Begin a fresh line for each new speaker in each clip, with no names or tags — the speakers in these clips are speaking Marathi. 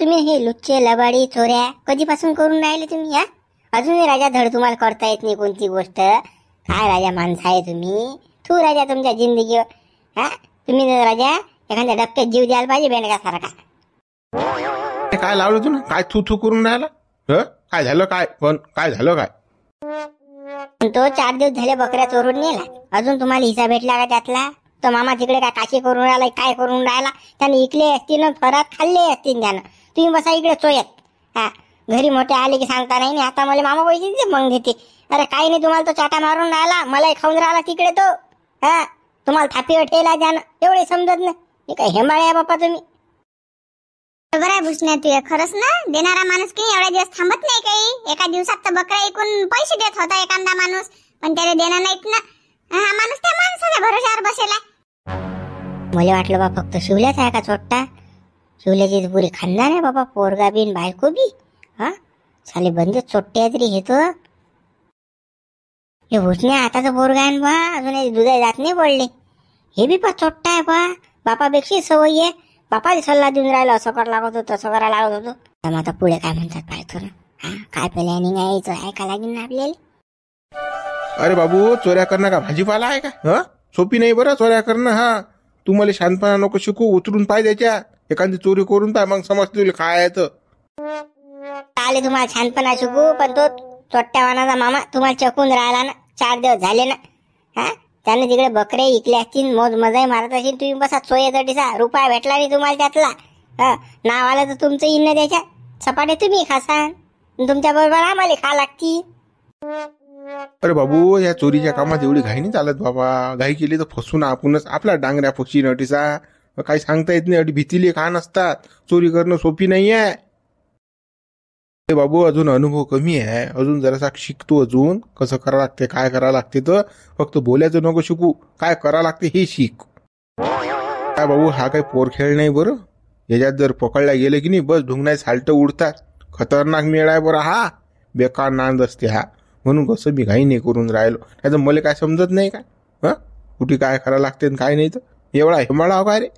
तुम्ही हे लुच्चे लबाडी चोऱ्या कधीपासून करून राहिले तुम्ही? हा, अजूनही राजा धड तुम्हाला करता येत नाही कोणती गोष्ट. काय राजा माणसं आहे तुम्ही. तू राजा तुमच्या जिंदगीवर. हा, तुम्ही राजा एखाद्या डबक्यात जीव द्यायला पाहिजे बेंडकासारखा.
काय लावलं तू? काय थू थू करून राहिला? काय झालं? काय पण काय झालं? काय
तो 4 दिवस झाले बकऱ्या चोरून नेला. अजून तुम्हाला हिस्सा भेटला का त्यातला? तो मामा तिकडे काय काशी करून राहिला, काय करून राहिला? त्याने इकले असतील ना, फरात खाल्ले असतील त्यानं. तुम्ही बसा इकडे चोयत. हा, घरी मोठे आले की सांगता नाही. आता मला मामा पैसे देते मग देते. अरे काही नाही, तुम्हाला तो चाटा मारून राहिला, मलाही खाऊन राहिला तिकडे तो. हा, तुम्हाला थापीवर ठेला त्यानं, एवढे समजत नाही. हे काय हेमाळे आहे बाप्पा तुम्ही.
बरं आहे भूषण्या, तू खरंच ना देणारा माणूस की एवढ्या दिवस थांबत नाही काही. एका दिवसात तर बकरा ऐकून पैसे देत होता एखादा माणूस, पण त्याला देणं नाहीत ना. हा माणूस त्या माणसाच्या भरोशावर बसेला.
मला वाटलं बा फक्त शिवल्याच आहे का चोट्टा. शिवल्याची पुरी खानदार आहे बाबा, पोरगा बिन बायको बी. हा, साले बंद चोट्टे आहे तरी हे तो. हे भूषण्या आताचा पोरगा आहे बा, अजून दुधा जात नाही पडले. हे बी पा चोट्टा आहे बा, बापापेक्षा सवयी आहे. बापाला सल्ला देऊन राहिला, असं करा लागत होतं, तसं करा लागत होतं. आता पुढे काय म्हणतात पाहतो ना. हा, काय प्लॅनिंग आहे यायचं ऐका लागेल ना आपल्याला.
अरे बाबू, चोऱ्या करणं का भाजीपाला आहे का? सोपी नाही बरं चोऱ्या करणं. हा, तू मला शांतपणा नको शिकू. उतरून पाय त्याच्या एखादी चोरी करून पाय, मग समज तुला काय आहे तर.
आले तुम्हाला छानपणा शिकू, पण तो चोट्ट्यावानाचा मामा तुम्हाला चकून राहिला ना. 4 दिवस झाले ना. हा, त्याने तिकडे बकरे इकले असतील, मोज मजाही मारत असतील. तुम्ही बसा चोयासाठीचा रुपया भेटला नाही तुम्हाला त्यातला. नाव आलं तर तुमचं येईन ना त्याच्यात. सपाटे तुम्ही खासान, तुमच्या बरोबर आम्हाला खा लागती.
अरे बाबू, या चोरीच्या कामात एवढी घाई नाही चालत बाबा. घाई केली तर फसून आपणच आपला डांगऱ्या पक्षी नटीचा. काही सांगता येत नाही, अडी भीतीले का नसतात. चोरी करणं सोपी नाही आहे बाबू. अजून अनुभव कमी आहे, अजून जरासा शिकतो. अजून कसं करा लागते, काय करा लागते. तर फक्त बोलायचं नको शिकू, काय करा लागते हे शिक. काय बाबू, हा काही पोर खेळ नाही बरं. याच्यात जर पकडला गेलं की नाही, बस ढुंगणाय साल्ट उडतात. खतरनाक मेळ आहे बरं हा. बेकार नांद असते हा. म्हणून कसं मी घाई नाही करून राहिलो. त्याचं मला काय समजत नाही काय. कुठे काय करा लागते काय नाही. तर एवढा हेमाळा काय रे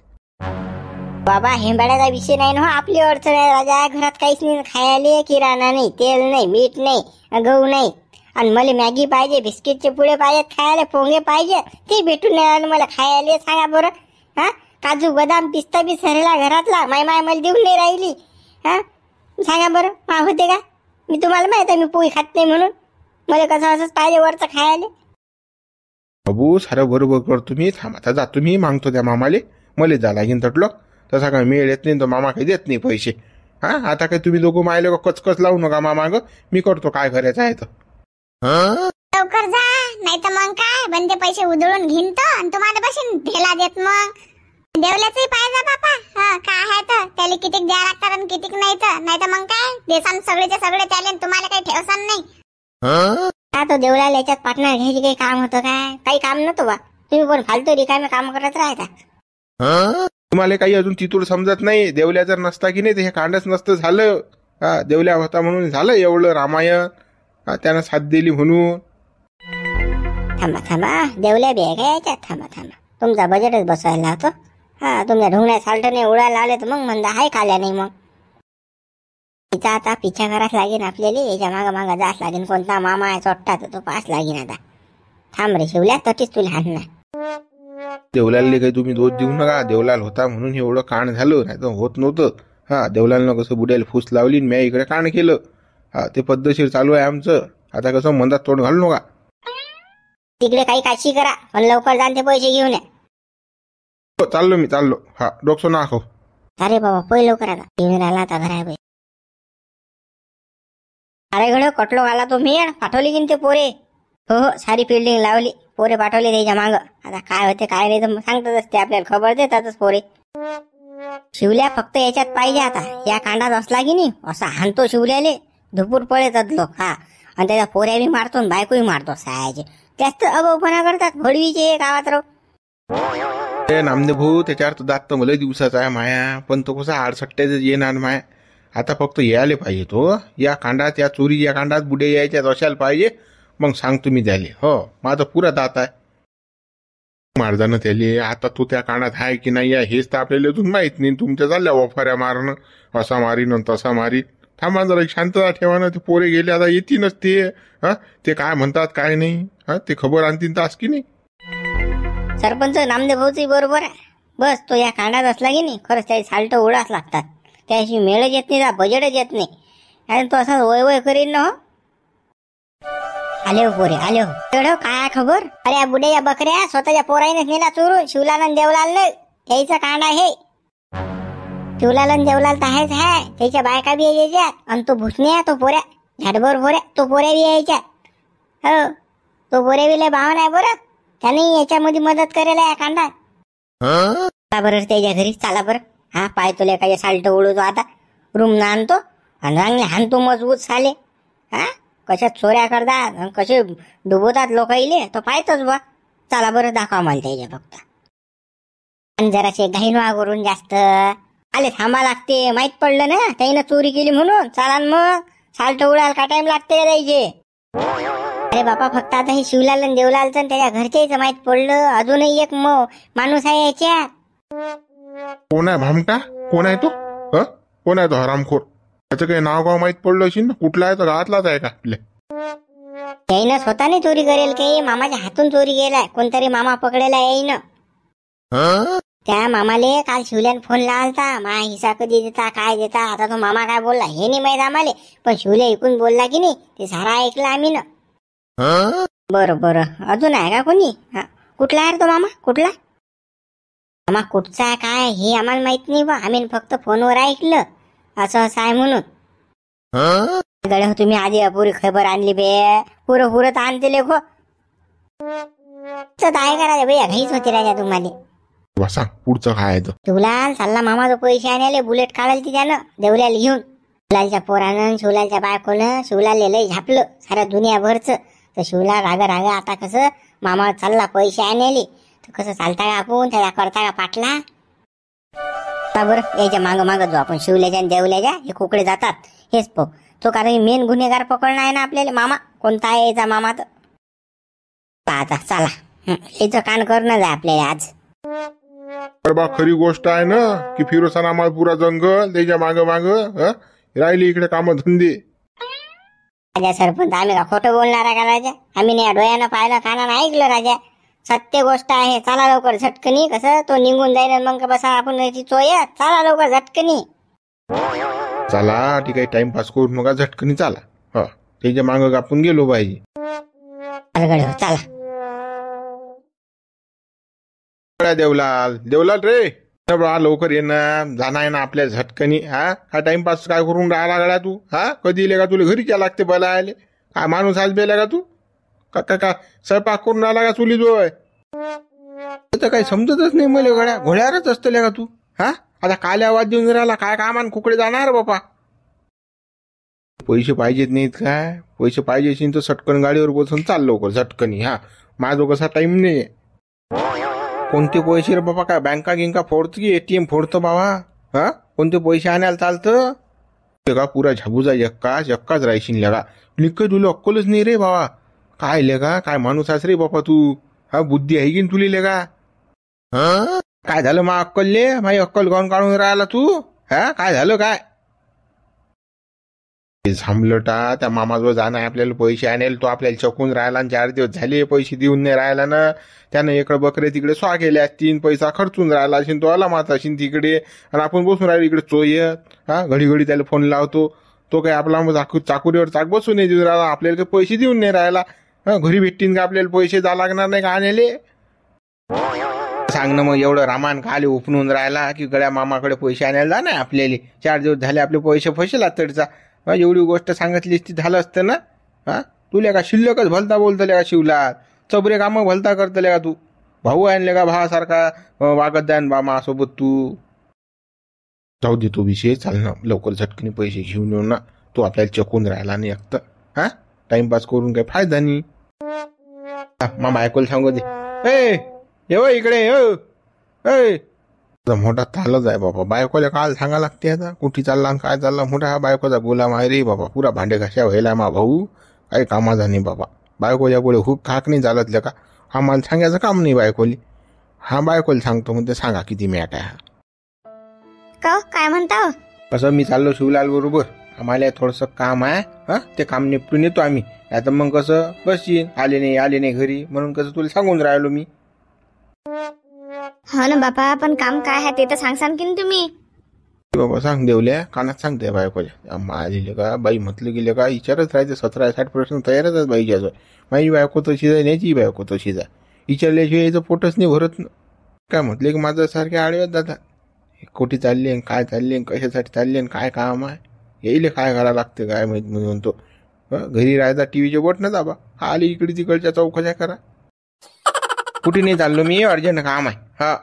बाबा. हेंबाड्याचा विषय नाही ना. आपली अडचण आहे राजा. घरात काहीच नाही खायला, किराणा नाही, तेल नाही, मीठ नाही, गहू नाही. आणि मला मॅगी पाहिजे, बिस्किटचे पुढे पाहिजेत खायला, पोंगे पाहिजे. ते भेटून नाही राहिलं मला खायला. सांगा बरं. हा, काजू बदाम पिस्ता बी सरेला घरातला. माय मला देऊन नाही राहिली. हा, सांगा बरं, मा होते का? मी तुम्हाला माहित आहे मी पोळी खात नाही म्हणून. मला कसं असंच पाहिजे वरचं खायला.
बाबू, सारं बरोबर करतो मी. थांब आता जातो मी, मागतो त्या मामाले. मला जा लागेन तटलो. तसा काय मेळ येत नाही तर मामा काही देत नाही पैसे. हा, आता काय तुम्ही दोघं मायले का कचकच लावू नका मामा ग. मी करतो काय करायचं आहे तर.
लवकर जा, नाही तर मग काय बंदे पैसे उधळून घेईन तो आणि तुम्हाला बशीन ढेला देत. मग देवल्याचंही पाहिजे बापा. हा, काय आहे तर त्याला कितीक द्या लागतात आणि कितीक नाही तर मग काय देसान सगळेचे सगळे त्याले, तुम्हाला काही ठेवसान नाही.
हा, तो देवळाला याच्यात पार्टनर घ्यायची काही काम होतं काय? काही काम नव्हतं बा. तुम्ही पण फालतू रिकामे काम करत राहता.
तुम्हाला काही अजून तिथून समजत नाही. देवल्या जर नसता की नाही तर हे कांडच नसतं झालं. हा, देवल्या होता म्हणून झालं एवढं रामायण. त्यानं साथ दिली म्हणून.
थांबा, देवल्या बी आहे का याच्यात? थांबा, तुमचा बजेटच बसवायला होतो. हा, तुमच्या ढुंगण्यात साल्टने उडायला आले तर मग म्हणता हाय खाल्या नाही. मग तिचा आता पिछा कराच लागेल आपल्याला. याच्या मागं जास लागेल. कोणता मामा आहे चोट्टा तर तो पास लागेल. आता थांब रे शिवल्या, तटीच तुला हाणणार.
देवलालले काही तुम्ही दोष देऊ नका. देवलाल होता म्हणून हे एवढं कांड झालं, नाही तर होत नव्हतं. हा, देवलालनं कसं बुड्याला फूस लावली, मी इकडे कांड केलं. हा, ते पद्धतशीर चालू आहे आमचं. आता कसं मंदात तोंड घालू नका.
तिकडे काही काशी करा, पण लवकर जाण ते पैसे घेऊन या.
चाललो मी, चाललो. हा, डोकसो नाखो.
अरे बाबा, पहिले लवकर आता. येऊन राहिला आता घरा. अरे घडं कटलो घाला तो मी पाठवली की ते पोरे. हो, सारी फिल्डिंग लावली, पोरे पाठवले त्याच्या माग. आता काय होते काय नाही तर सांगतच असते आपल्याला, खबर देतातच पोरे. शिवल्या फक्त याच्यात पाहिजे. आता या कांडात असला की नाही असा हाणतो शिवल्याले, धुपूर पळेतात लोक. हा, आणि त्याच्या पोऱ्या बी मारतो आणि बायकोही मारतो सायाचे. जास्त अगाऊपणा करतात भडवीचे गावात राहू.
नामदेव भाऊ, त्याच्यावर तर दात तर मला दिवसाचा आहे माया. पण तो कसा आडसट्ट्याच येणार माया. आता फक्त यायला पाहिजे तो. या कांडात, या चोरी या कांडात बुडे यायच्यात असायला पाहिजे. मग सांगतो मी द्याले. हो, माझा पुरा दात आहे. मारजानं त्याले आता तो त्या कानात आहे की नाही आहे हेच तर आपल्याला अजून माहित नाही. तुमच्या चालल्या वफाऱ्या मारणं, असा मारीन आणि तसा मारीन. थांबा जरा एक शांतता ठेवा ना. ते पोरे गेले आता येतीनच ते. ते काय म्हणतात काय नाही ते खबर आणतील तास की नाही.
सरपंच नामदेव भाऊची बरोबर आहे. बस तो या कांडात असला की नाही खरंच त्याची साल्ट उडाच लागतात. त्याशी मेळच येत नाही, बजेटच येत नाही. आणि तो असा वय वय करीन ना. आले हो पोरे आले हो. तेवढं काय खबर. अरे बुड्या या बकऱ्या स्वतःच्या पोराईनेच नेला चोरून. शिवलाल देवलाल नाही यायचा कांडा हे. शिवलाल देवलाल तर आहेच आहे. त्याच्या बायका बी यायच्यात. आणि तो भुसण्या तो पोऱ्या झाडभर पोऱ्या तो पोऱ्या बी यायच्यात. हो तो पोऱ्या बी लय भावना आहे बरं. त्याने याच्यामध्ये मदत करायला या कांडात. चला बरं त्याच्या घरी चला बरं. हा पाहतो लेखाच्या साल्ट उडवतो आता. रूम ना आणतो आणि रांगणे हाणतो मजबूत साले. कशा चोऱ्या करतात कसे डुबवतात लोक इले तो पाहतोच बा. चला बरं दाखवा मला त्याच्या फक्त. आणि जराशे घाईन करून जास्त आले थांबा लागते. माहित पडलं ना त्यानं चोरी केली म्हणून. चला मग साल्ट उडायला का टाइम लागते द्यायचे. अरे बापा फक्त आता हे शिवलाल आणि देवलालचं त्याच्या घरच्याच माहित पडलं. अजूनही एक माणूस आहे याच्यात.
कोण आहे भामटा. कोण आहे तो. कोण आहे तो हरामखोर. त्याचं काही नाव गाव माहित पडलं असेल ना. कुठला आहे तो गावातलाच आहे का आपल्या.
याईनं स्वतःने चोरी करेल काही मामाच्या हातून चोरी केलाय. कोणतरी मामा पकडेला याईनं. त्या मामाले काल शिवल्यान फोन लावलता. मा हिसा कधी देता काय देता. आता तो मामा काय बोलला हे नाही माहित आम्हाला. पण शिवल्या ऐकून बोलला की नाही ते सारा ऐकलं आम्ही ना. बरं बरं अजून आहे का कोणी. कुठला आहे तो मामा. कुठला मामा कुठचा आहे काय हे आम्हाला माहित नाही बा. आम्ही फक्त फोनवर ऐकलं असं असं आहे म्हणून. गड्या तुम्ही आधी अपुरी खबर आणली बे. पुरं पुरं तर आणते लेखो. आहे का राजा भैया घाईच होती राजा तुम्हाला.
सांग पुढचं काय आहे.
शिवलाल चालला मामा जो पैसे आणायले बुलेट काढाल ती त्यानं देवल्याला घेऊन. शिवलालच्या पोरानं शिवलालच्या बायकोनं शिवलाल लय झापलं साऱ्या दुनियाभरचं. तर शिवलाल रागा रागा आता कसं मामा चालला पैसे आणायले. तर कसं चालता का आपण त्याला करता का पाटला. बरं याच्या मागं मागं जो आपण शिवल्याच्या आणि देवल्याच्या हे कुकडे जातात हेच बघ. तो कारण मेन गुन्हेगार पकडणं आहे ना आपल्याला. मामा कोणता आहे याचा मामा तर आता चला याचं कान करणं आहे आपल्याला आज.
अरे बा खरी गोष्ट आहे ना की फिरोसाना आम्हाला पुरा जंगल त्याच्या माग माग राहिली इकडे काम धंदे.
राजा सरपंच आम्ही का खोटं बोलणार आहे का राजा. आम्ही नाही डोळ्यानं पाहिलं कानानं ऐकलं राजा. सत्य गोष्ट आहे. चला लवकर झटकनी. कसं तो निघून जाईल मग बसा आपण चोया. चला लवकर झटकनी.
चला ठीक आहे टाइमपास करू नका झटकनी चला. त्याच्या माग आपण गेलो पाहिजे.
चला
देवलाल देवलाल रे लवकर ये ना. जाणार आहे ना आपल्या झटकनी. हा टाइमपास काय करून राहिला गड्या तू. कधी येले का तुला घरी क्या लागते बला आले. काय माणूस आज बेला का तू. का स्वयंपाक करून राहिला का चुली जो आहे. तर काही समजतच नाही मला गड्या. घोड्यावरच असतले का तू. आता काल आवाज देऊन राहिला काय कामान कुकडे जाणार बापा. पैसे पाहिजेत नाहीत काय. पैसे पाहिजे असेल तर सटकन गाडीवर बसून चाल लवकर झटकनी. माझा कसा टाइम नाही. कोणते पैसे रे बाबा. काय बँका गिंका फोडतो की एटीएम फोडतो बाबा. कोणते पैसे आणायला चालतं का. पुरा झाबूजा एक्काच राहशील लगा. लिख तुला अक्कलच नाही रे बाबा. काय लेगा काय माणूस आहेस रे बापा तू. बुद्धी आहे की तुली लेगा. काय झालं मा अक्कलले. माझी अक्कल गाऊन काढून राहिला तू. काय झालं काय. झांबलटा त्या मामाजवळ जाणं आहे आपल्याला पैसे आणायला. तो आपल्याला चकून राहिला. 4 दिवस झाले पैसे देऊन नाही राहिला ना. त्यानं इकडे बकरे तिकडे स्वा केले असतील. पैसा खर्चून राहिला असेल तो आला माता असेल तिकडे. आणि आपण बसून राहिलो इकडे चोयत. घडी घडी त्याला फोन लावतो. तो काही आपला चाकुरीवर चाक बसून नाही देऊन राहिला. आपल्याला काही पैसे देऊन नाही राहिला. घरी भेटतील का आपल्याला पैसे जा लागणार नाही का आणायले. सांग ना मग एवढं रामान खाली उपणून राहिला की गड्या मामाकडे पैसे आणायला जा नाही आपल्याला. 4 दिवस झाले आपले पैसे फसला तडचा. एवढी गोष्ट सांगितली ती झालं असतं ना. तुला का शिल्लकच भलता बोलतले का शिवला. चबरे कामं भलता करतले का तू. भाऊ आणले का भावासारखा वागत द्यान बा मासोबत तू. जाऊ दे तो विषय. चाल ना लवकर झटकनी पैसे घेऊन येऊ ना. तो आपल्याला चकून राहिला नाही एकतर. टाइमपास करून काही फायदा नाही. मामा ऐकून सांगू दे. येव इकडे मोठा तालच आहे बाबा. बायकोला काल सांगा लागते आता कुठे चालला काय चालला. मोठा हा बायकोचा गुलाम आहे रे बाबा. पुरा भांडे घाशा व्हायला मा भाऊ. काही कामाचा नाही बाबा. बायकोच्या पुढे हुक खाक नाही चालत का. आम्हाला सांगायचं काम नाही बायकोली. हा बायकोला सांगतो म्हणते सांगा किती मॅट आहे हा.
का हो? काय म्हणता हो?
कसं मी चाललो शिवलाल बरोबर, आम्हाला थोडंसं काम आहे. हा ते काम निपटून येतो आम्ही. आता मग कसं बसशील, आले नाही घरी, म्हणून कसं तुला सांगून राहिलो मी.
हो ना बापा, पण काम काय आहे ते तर सांगसान की नाही तुम्ही.
बाबा सांग देवल्या कानात सांगते बायकोच्या. माझी का बाई म्हटलं गेले का विचारच राहायचं. 17-60% तयारच आहे बाईच्या. माझी बायको तशी जाय, याची बायको तशी जाय, विचारल्याशिवाय याचं पोटच नाही भरत. काय म्हटले की माझं सारखे आडव्यात जातात. कोठी चालली आणि काय चालली आणि कशासाठी चालली आणि काय काम आहे, येईल काय करावं लागते काय माहित. म्हणतो घरी राहायचा टीव्हीचे बोट न दाबा, आली इकडे तिकडच्या चौकशा करा. कुठे नाही चाललो मी, अर्जंट काम आहे. हा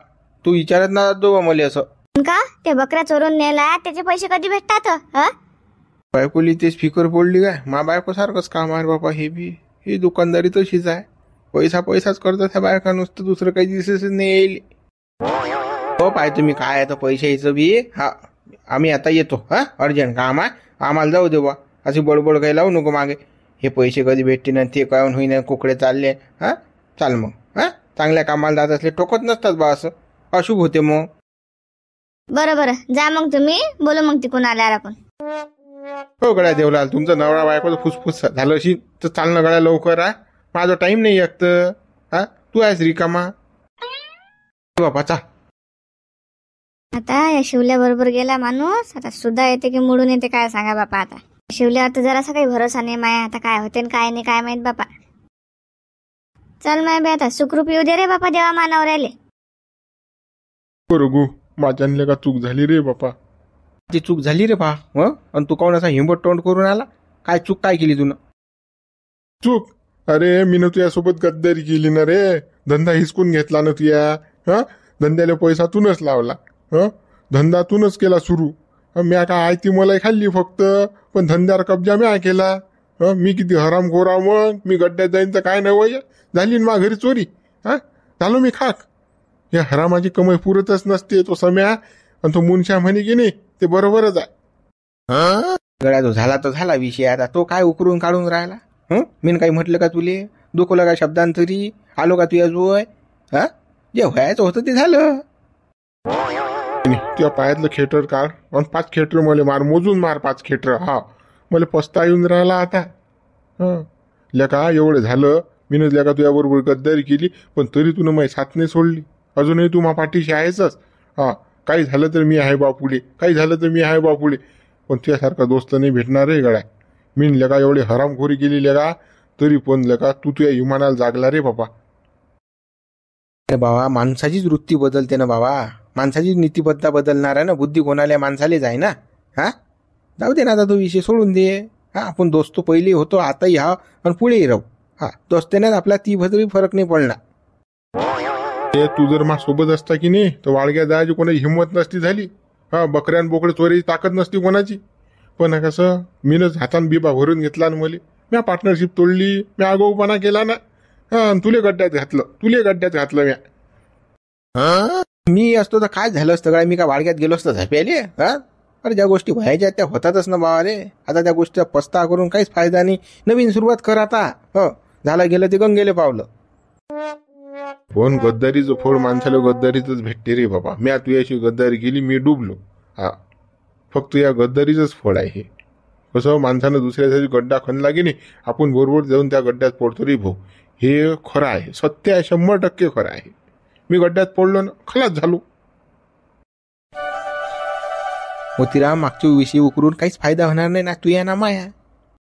तू विचारत ना जातो मला असं.
का ते बकऱ्या चोरून नेला त्याचे पैसे कधी भेटतात हो?
बायकोली तेच फिकर पडली काय. मा बायको सारखंच काम आहे बापा. हे बी ही दुकानदारी तशीच आहे. पैसाच करतात ह्या बायका, नुसतं दुसरं काही दिसच नाही येईल. हो पाय तुम्ही काय आहे तर पैशाचं बी. हा आम्ही आता येतो. हा अर्जंट काम आहे आम्हाला, जाऊ दे बा. अशी बडबड काही लावू नको मागे. हे पैसे कधी भेटते ना ते काय होईना, कुकडे चालले. हा चाल मग. हा चांगल्या कामाला जात असले टोकत नसतात बा, असं अशुभ होते मग.
बरं जा मग तुम्ही, बोलू मग तिकून आल्यावर आपण.
हो गड्या देवलाल, तुमचं नवरा बायकोचं फुसफुस झालं अशी तर चालणं गड्या लवकर आहे. माझा टाइम नाही एकत. हा तू आहेस रिकामा बापा. चाल
आता या शिवल्या बरोबर गेला माणूस, आता सुद्धा येते की मोडून येते काय सांगा बापा. आता शिवल्यावर तर जरासा काही भरोसा नाही माया. आता काय होते काय नाही काय माहित बापा. चल माय बे, आता सुखरूप येऊ दे रे बापा देवा मानावर आले.
रघु माझ्यानले का चूक झाली रे बापा. ती चूक झाली रे बा. आणि तू कोण असा हिंबट तोंड करून आला. काय चूक काय केली तुनं.
चूक? अरे मी तुझ्यासोबत गद्दारी केली ना रे. धंदा हिसकून घेतला ना तुया. हा धंद्याला पैसा तूनच लावला. धंदा तूनच केला सुरू. म्या काय आहे ती मलाई खाल्ली फक्त, पण धंद्यावर कब्जा म्या केला. मी किती हरामखोरा. मग मी गड्ड्यात जाईन तर काय नाही वय झाली मा घरी चोरी. हा झालो मी खाक. हे हरामाची कमाई पुरतच नसते. तो सम्या आणि तो मुनशा म्हणे की नाही ते बरोबरच आहे.
गड्या तो झाला तर झाला विषय. आता तो काय उकरून काढून राहिला. मी काही म्हटलं का तुले, दुखलं का शब्दांतरी, आलो का तुझ्या जोय. हा जे व्हायचं होतं ते झालं.
त्या पायातलं खेटर काढ आणि 5 खेटर मला मार, मोजून मार 5 खेटर. हा मला पस्ता येऊन राहिला आता. लेका एवढं झालं मीनच लेका तुझ्या बरोबर गद्दारी केली, पण तरी तू माझी साथ नाही सोडली. अजूनही तू मा पाठीशी आहेच. हा काही झालं तर मी आहे बापुले, काही झालं तर मी आहे बापुले. पण तुझ्यासारखा दोस्त नाही भेटणार रे गड्या. मी लेका एवढी हरामखोरी केली लेका, तरी पण लेका तू तुझ्या इमानाला जागला रे बाबा.
अरे बाबा माणसाचीच वृत्ती बदलते ना बाबा. माणसाची नीतिबद्धा बदलणार आहे ना. बुद्धी कोणाला माणसालेच आहे ना. हा जाऊ दे ना आता तो विषय सोडून दे. हा आपण दोस्त पहिले होतो, आताही हा आणि पुढेही राहू. हा दोस्तेने आपला ती भद्री फरक नाही पडणार.
तू जर मा सोबत असता की नाही तर वाडग्या जायची कोणाची हिंमत नसती झाली. हा बकऱ्यान बोकडे चोरीची ताकद नसती कोणाची. पण कसं मीनच हातान बिबा भरून घेतला ना मले. म्या पार्टनरशिप तोडली, म्या आगाऊपणा केला ना. हा तुले गड्ड्यात घातलं म्या.
मी असतो तर काय झालं असतं काय. मी का वाडग्यात गेलो असतं झपेले. हा अरे ज्या गोष्टी व्हायच्या त्या होतातच ना बाबा रे. आता त्या गोष्टीचा पस्ता करून काहीच फायदा नाही. नवीन सुरुवात कर आता. झालं गेलं ते गंगेले पावलं.
पण गद्दारीचं फळ माणसाला गद्दारीतच भेटते रे बाबा. म्या तुझ्याशी गद्दारी केली, मी डुबलो. हा फक्त या गद्दारीचंच फळ आहे हे. कसं माणसानं दुसऱ्यासाठी गड्डा खणला की नाही, आपण बरोबर जाऊन त्या गड्ड्यात पडतो रे भाऊ. हे खरं आहे, सत्य आहे, 100% खरं आहे. मी गड्ड्यात पडलो ना, खलास झालो.
मोतीराम मागच्या विषयी उकरून काहीच फायदा होणार नाही ना. तू या ना माया.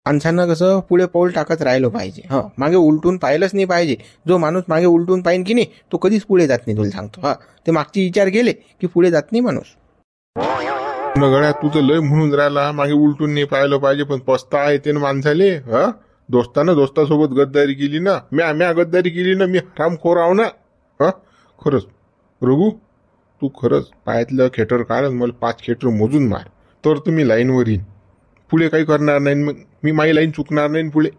माणसानं कसं पुढे पाऊल टाकत राहिलं पाहिजे. मागे उलटून पाहिलंच नाही पाहिजे. जो माणूस मागे उलटून पाहिन की नाही तो कधीच पुढे जात नाही. तुला सांगतो ते मागचे विचार गेले की पुढे जात नाही माणूस.
गड्या तू तर लय म्हणून राहिला मागे उलटून नाही पाहिलं पाहिजे, पण पस्ता येते ना माणसाले. दोस्तासोबत गद्दारी केली ना. म्या गद्दारी केली ना. मी हरामखोर आहो ना. खरंच रघु तू खरंच पायातलं खेटर काढ, मला 5 खेटर मोजून मार, तर तुम्ही लाईनवर येईन. पुढे काही करणार नाही. मग मी माझी लाईन चुकणार नाही पुढे.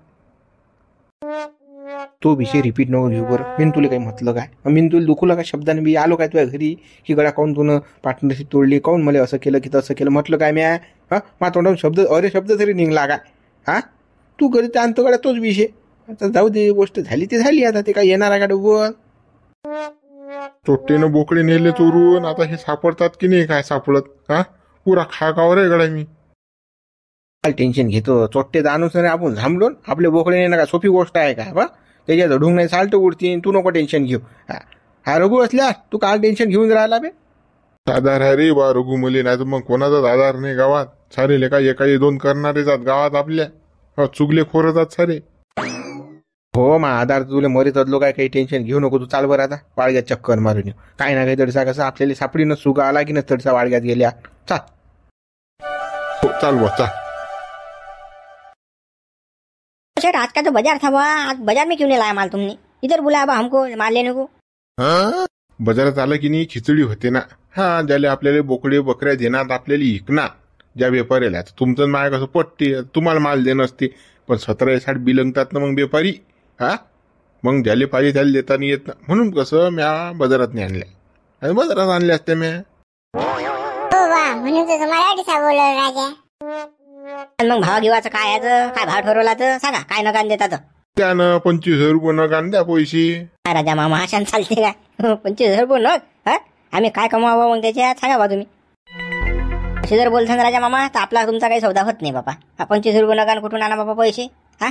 तो विषय रिपीट नको घेऊ बरं. मी तुला काही म्हटलं काय. मी तुला दुखवलं का शब्दाने. मी आलो काय तुझ्या घरी की गड्या काऊन तुनं पार्टनरशिप तोडली, काऊन मला असं केलं की तसं केलं म्हटलं काय म्या. मा तोंडावून शब्द तरी निघला काय. तू घरी त्या आणतो गड्या तोच विषय. आता जाऊ दे, गोष्ट झाली ती झाली. आता ते काय येणार आहे का डुबून.
चोट्टीनं बोकडे नेले चोरून, आता हे सापडतात की नाही काय सापडत? हा, पुरा खाकावर आहे गड्या मी.
काय टेन्शन घेतो? चोट्टे जाणूस नाही आपण झांबलोन आपले बोकडे नेणं का सोपी गोष्ट आहे का? बा त्याच्यात ढुंग नाही साल्ट उडतीन, तू नको टेन्शन घेऊ. हा रघु असल्या तू काल टेन्शन घेऊन राहिला बे.
आधार आहे रे बा रघु मुली, नाही तर मग कोणाचाच आधार नाही गावात. सारे लेखा एकाही दोन करणारे जात गावात आपल्या. चुगले खोर जात सारे.
हो मा आधार तुला मरीत अदलो काय, काही टेन्शन घेऊ नको. तू चाल बरं आता वाळग्यात चक्कर मारून येऊ. काही ना काही तडसा कसं आपल्याला सापडीनं सुगा आला की न तडसा वाळग्यात गेल्या. चाल
हो, चाल बा चाल.
सेठ आज का तो बाजार था बा, आज बाजार में क्यों नहीं लाया माल तुमने? इधर बुलाया बा हमको माल लेने को.
बाजारात आलं की नाही खिचडी होते ना. हा, ज्याला आपल्याला बोकडे बकऱ्या देणार आपल्याला इकणार ज्या व्यापाऱ्याला. तुमचं माय कसं पट्टी तुम्हाला माल देणं असते, पण 17-60 बिलंगतात ना मग व्यापारी. हा, मग ज्याला पाहिजे त्याला देता नाही येत ना. म्हणून कसं म्या बाजारात नाही आणल्या, आणि बाजारात आणल्या असत्या म्या.
हो वा, म्हणून तर तुम्हाला डिसा बोलवलं राजा.
आणि मग भाव घेवायचं काय याचं, काय भाव ठरवला तर सांगा, काय नकान देतात?
त्यानं 25,000 रुपये नगान द्या पैसे.
काय राजा मामा अशान चालते काय? 25,000 रुपये नग. हा, आम्ही काय कमावं मग त्याच्यात सांगा बा तुम्ही. असे जर बोलसान राजा मामा तर आपला तुमचा काही सौदा होत नाही बापा. 25 रुपये नगान कुठून आणा बाबा पैसे? हा,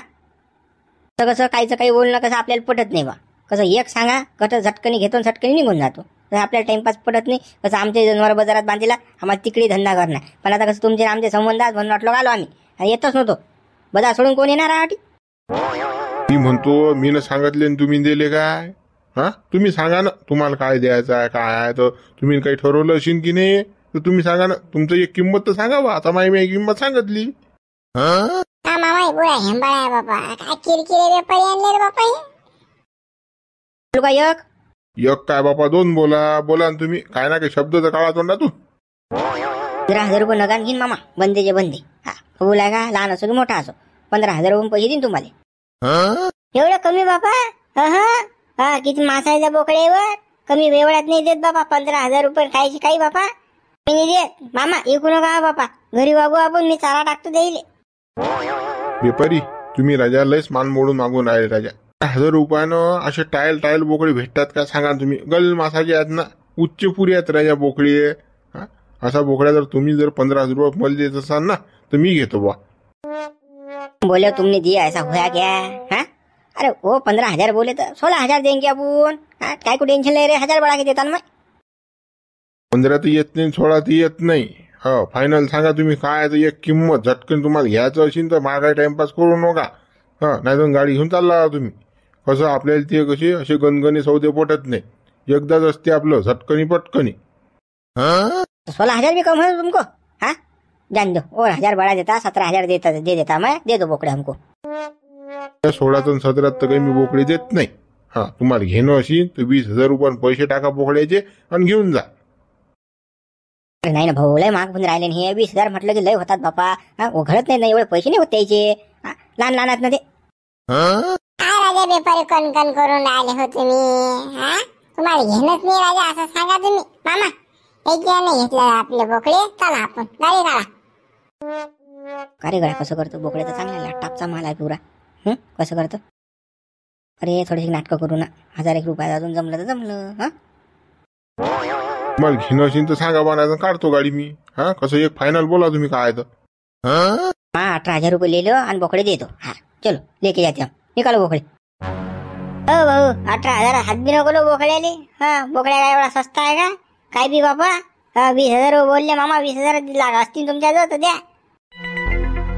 तर कसं काहीचं काही बोलणं कसं आपल्याला पटत नाही बा. कसं एक सांगा कसं झटकणी घेतो झटकणी निघून जातो. तर आपल्याला टाइमपास पडत नाही. कसं आमचे जनावर बाजारात बांधला, आम्हाला तिकडे धंदा करणार. पण आता कसं तुमचे आमचे संबंध आज म्हणून वाटलो आलो आम्ही, आणि येतच नव्हतो. बाजार सोडून कोण येणार आहात?
मी म्हणतो मी न सांगितले न तुम्ही दिले काय? हा, तुम्ही सांगा ना तुम्हाला काय द्यायचं आहे काय आहे. तर तुम्ही काही ठरवलं असेल की नाही तर तुम्ही सांगा ना. तुमचं एक किंमत तर सांगा बा. आता मी किंमत सांगितली.
हा मामा बुडा हेंबाळा आहे बाबा. काय किरकिरे व्यापारी आणले रे बापा हे.
बोलू का एक?
एक काय बापा, दोन बोला. बोला ना तुम्ही. काय ना काही शब्द तर काढा तोंडातून.
15,000 रुपये नगान घेईन मामा, बंदेचे बंदे. हा, बोलाय का लहान असो की मोठा असो, 15,000 रुपये पैसे देईन तुम्हाला.
एवढं कमी बाबा? हा, किती मासायच्या बोकड्यावर कमी वेवळात नाही देत बाबा. 15,000 रुपये खायची काही बापा मी नाही देत. मामा ऐकू नका बापा, घरी वागू आपण, मी चारा टाकतो द्यायले.
व्यापारी तुम्ही राजा लयच मान मोडून मागून राहिले राजा. 1,000 रुपयानं असे टायल बोकडे भेटतात का सांगा तुम्ही? गल मासाचे आहेत ना, उच्च पुरी आहेत राजा बोकडी. असा बोकड्या जर तुम्ही जर 15,000 रुपये मला देत असाल ना तर मी घेतो बा.
बोले तुमने दिया ऐसा हुआ क्या? हाँ, अरे वो 15,000 बोले तो 16,000 देंगे अपन. हाँ, काय को टेंशन ले रहे, 1,000 बढ़ा के देता ना मैं.
15 तर येत नाही, 16 तर येत नाही. हो, फायनल सांगा तुम्ही काय तर एक किंमत. झटकन तुम्हाला घ्यायचं असेल तर मागाय टाइमपास करू नका. नाही तर गाडी घेऊन चालला तुम्ही. कसं आपल्याला ते कसे असे गणगणी सौदे पटत नाही. एकदाच असते आपलं झटकनी पटकनी.
16,000 भी कम है तुमको? हाँ, जान दो, और 1,000 बढ़ा देता, 17,000 दे देता मैं. दे दो बोकड़े हमको.
16 आणि 17 तर काही मी बोकडी देत नाही. हा, तुम्हाला घेणं असेल तर 20,000 रुपये पैसे टाका बोकड्याचे आणि घेऊन जा.
अरे नाही ना भाऊ, लय महाग पण राहिले नाही. 20,000 म्हटलं की लय होतात बापा. हा, घडत नाही एवढे पैसे नाही होत त्याचे. लहान लहान आहेत ना ते.
काय राजा व्यापारी कणकण करून राहिले हो तुम्ही? हा, तुम्हाला घेणंच नाही राजा असं सांगा तुम्ही. मामा एक नाही घेतलं आपले बोकडे. चला आपण गाडी काढा.
अरे गड्या कसं करतो बोकडे तर चांगला लॅपटॉपचा माल आहे पुरा. कसं करतो? अरे थोडीशी नाटकं करू ना. 1,000 रुपये अजून जमलं तर जमलं. हा,
मला घेणं असेल तर सांगा बा, नाही काढतो गाडी मी. हा, कसं एक फायनल बोला तुम्ही काय तर.
18,000 रुपये ले लो आणि बोकडे दे दो. हाँ, चलो लेके जाते हम. निकालो बोकडे.
हो भाऊ, 18,000 हात बी नको लो बोकड्याले. हा, बोकड्या काय एवढा सस्ता आहे का? काय बी बाबा. 20,000 बोलले मामा. 20,000 लागा असतील तुमच्याजवळ तर द्या.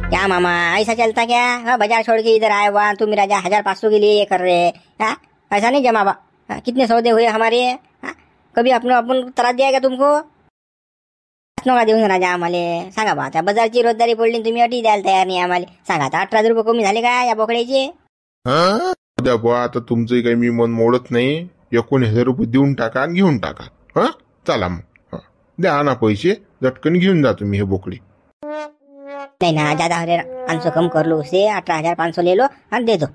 क्या मामा ऐसा चलता क्या? हाँ, बाजार छोड़ के इधर आए हुआ तुम राजा 1,500 के लिए ये कर रहे. हाँ, ऐसा नहीं जमा बा. कितने सौदे हुए हमारे. हाँ, कभी अपन त्रास दिया का तुमको? नका देऊन राजा आम्हाला. सांगा बा, त्या बाजारची रोजदारी पडली तुम्ही अटी द्यायला तयार नाही आम्हाला. सांगा आता 18,000 रुपये कमी झाले का या बोकड्याचे?
द्या बा, आता तुमचं काही मी मन मोडत नाही. 19,000 रुपये देऊन टाका आणि घेऊन टाका. हा, चला मग द्या ना पैसे. झटकन घेऊन जा तुम्ही हे बोकडी.
नहीं ना, ज्यादा हो रहा. 500 कम कर लो उसे. 18,500 ले लो और दे दो.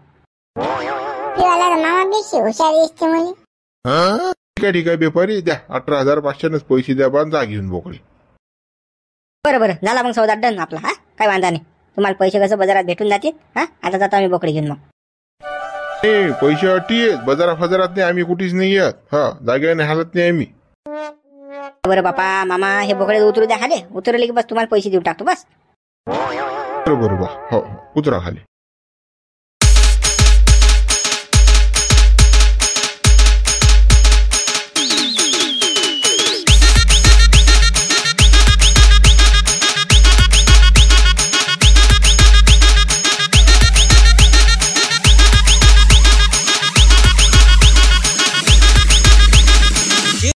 मामा बेशी हुशारी असते मुली.
ठीक आहे व्यापारी, द्या 18,500 पैसे द्या बा, जा घेऊन बोकडी.
बरं झाला मग सौदा डन आपला. हा, काय वांधा नाही. तुम्हाला पैसे कसं बाजारात भेटून जातील. हा, आता जातो आम्ही बोकडे घेऊन मग.
नाही पैसे अटी आहेत बाजारात नाही आम्ही कुठेच नाही येत हा जागेने हालत नाही आम्ही.
बरं बापा मामा हे बोकडे उतरू द्या खाले. उतरले की बस तुम्हाला पैसे देऊ टाकतो बस.
बरोबर हो उतरा खाली.